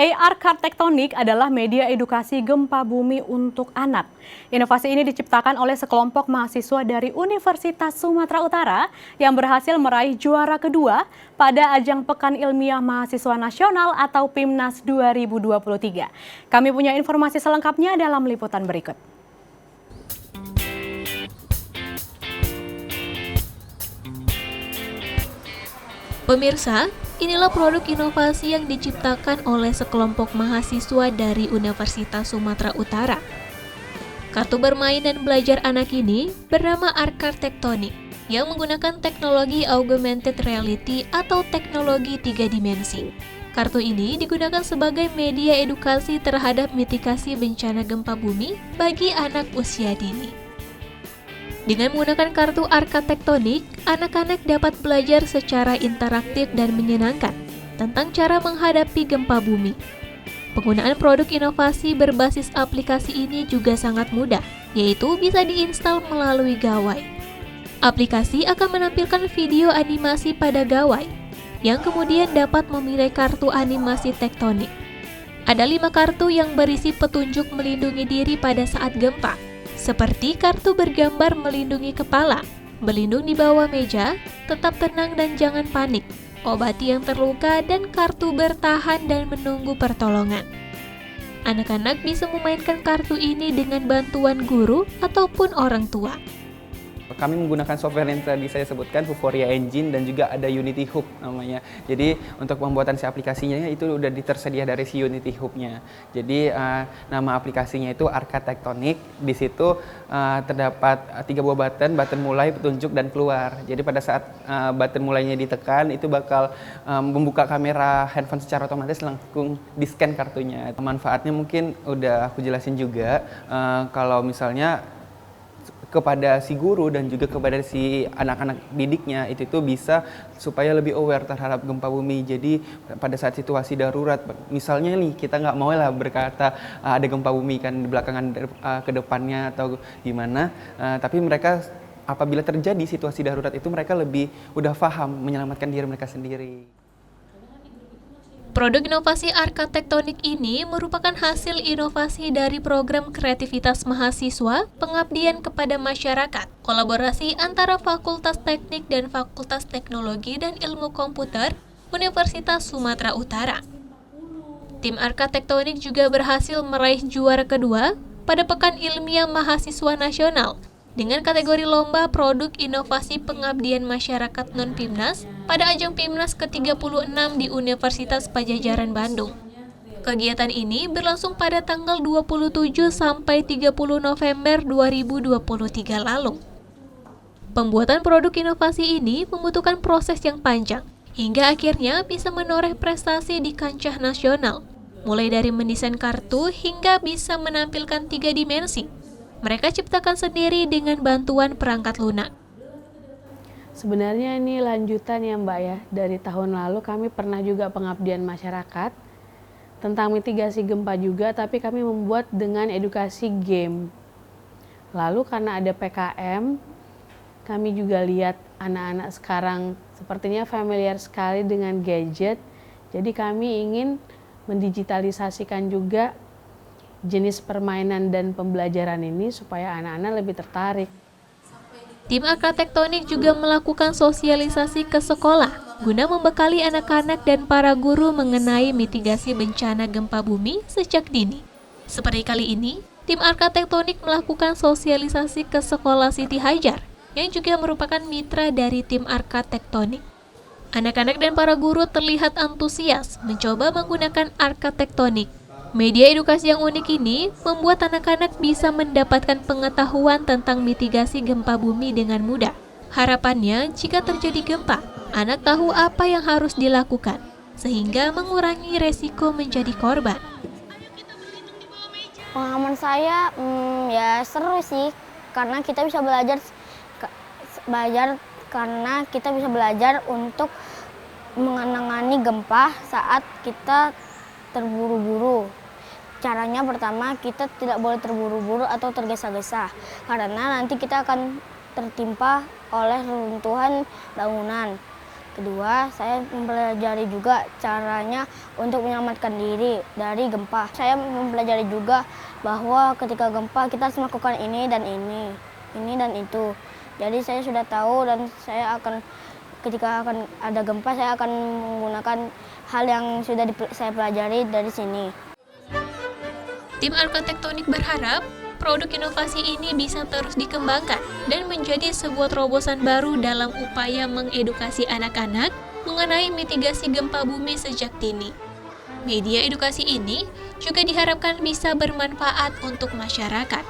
AR Card Tektonik adalah media edukasi gempa bumi untuk anak. Inovasi ini diciptakan oleh sekelompok mahasiswa dari Universitas Sumatera Utara yang berhasil meraih juara kedua pada ajang Pekan Ilmiah Mahasiswa Nasional atau PIMNAS 2023. Kami punya informasi selengkapnya dalam liputan berikut. Pemirsa, inilah produk inovasi yang diciptakan oleh sekelompok mahasiswa dari Universitas Sumatera Utara. Kartu bermain dan belajar anak ini bernama AR Tektonik yang menggunakan teknologi augmented reality atau teknologi 3 dimensi. Kartu ini digunakan sebagai media edukasi terhadap mitigasi bencana gempa bumi bagi anak usia dini. Dengan menggunakan kartu AR Tektonik, anak-anak dapat belajar secara interaktif dan menyenangkan tentang cara menghadapi gempa bumi. Penggunaan produk inovasi berbasis aplikasi ini juga sangat mudah, yaitu bisa diinstal melalui gawai. Aplikasi akan menampilkan video animasi pada gawai, yang kemudian dapat memilih kartu animasi tektonik. Ada 5 kartu yang berisi petunjuk melindungi diri pada saat gempa, seperti kartu bergambar melindungi kepala, berlindung di bawah meja, tetap tenang dan jangan panik, obati yang terluka, dan kartu bertahan dan menunggu pertolongan. Anak-anak bisa memainkan kartu ini dengan bantuan guru ataupun orang tua. Kami menggunakan software yang tadi saya sebutkan, Vuforia Engine, dan juga ada Unity Hub namanya. Jadi untuk pembuatan si aplikasinya itu udah tersedia dari si Unity Hub-nya. Jadi nama aplikasinya itu AR Tektonik. Di situ terdapat 3 buah button mulai, petunjuk, dan keluar. Jadi pada saat button mulainya ditekan, itu bakal membuka kamera handphone secara otomatis, langsung di-scan kartunya. Manfaatnya mungkin udah aku jelasin juga, kalau misalnya kepada si guru dan juga kepada si anak-anak didiknya itu bisa supaya lebih aware terhadap gempa bumi. Jadi pada saat situasi darurat, misalnya nih kita nggak mau lah berkata ada gempa bumi kan di belakangan ke depannya atau gimana, tapi mereka apabila terjadi situasi darurat itu mereka lebih udah paham menyelamatkan diri mereka sendiri. Produk inovasi AR Tektonik ini merupakan hasil inovasi dari program kreativitas mahasiswa pengabdian kepada masyarakat, kolaborasi antara Fakultas Teknik dan Fakultas Teknologi dan Ilmu Komputer Universitas Sumatera Utara. Tim AR Tektonik juga berhasil meraih juara kedua pada Pekan Ilmiah Mahasiswa Nasional dengan kategori lomba produk inovasi pengabdian masyarakat non-PIMNAS pada ajang PIMNAS ke-36 di Universitas Padjadjaran Bandung. Kegiatan ini berlangsung pada tanggal 27 sampai 30 November 2023 lalu. Pembuatan produk inovasi ini membutuhkan proses yang panjang, hingga akhirnya bisa menoreh prestasi di kancah nasional, mulai dari mendesain kartu hingga bisa menampilkan 3 dimensi. Mereka ciptakan sendiri dengan bantuan perangkat lunak. Sebenarnya ini lanjutan ya Mbak ya, dari tahun lalu kami pernah juga pengabdian masyarakat tentang mitigasi gempa juga, tapi kami membuat dengan edukasi game. Lalu karena ada PKM, kami juga lihat anak-anak sekarang sepertinya familiar sekali dengan gadget, jadi kami ingin mendigitalisasikan juga jenis permainan dan pembelajaran ini supaya anak-anak lebih tertarik. Tim AR Tektonik juga melakukan sosialisasi ke sekolah guna membekali anak-anak dan para guru mengenai mitigasi bencana gempa bumi sejak dini. Seperti kali ini, tim AR Tektonik melakukan sosialisasi ke sekolah Siti Hajar yang juga merupakan mitra dari tim AR Tektonik. Anak-anak dan para guru terlihat antusias mencoba menggunakan AR Tektonik. Media edukasi yang unik ini membuat anak-anak bisa mendapatkan pengetahuan tentang mitigasi gempa bumi dengan mudah. Harapannya, jika terjadi gempa, anak tahu apa yang harus dilakukan, sehingga mengurangi resiko menjadi korban. Pengalaman saya ya seru sih, karena kita bisa belajar untuk menangani gempa saat kita terburu-buru. Caranya pertama, kita tidak boleh terburu-buru atau tergesa-gesa, karena nanti kita akan tertimpa oleh reruntuhan bangunan. Kedua, saya mempelajari juga caranya untuk menyelamatkan diri dari gempa. Saya mempelajari juga bahwa ketika gempa kita harus melakukan ini dan itu. Jadi saya sudah tahu dan saya akan ketika akan ada gempa saya akan menggunakan hal yang sudah saya pelajari dari sini. Tim Arketektonik berharap produk inovasi ini bisa terus dikembangkan dan menjadi sebuah terobosan baru dalam upaya mengedukasi anak-anak mengenai mitigasi gempa bumi sejak dini. Media edukasi ini juga diharapkan bisa bermanfaat untuk masyarakat.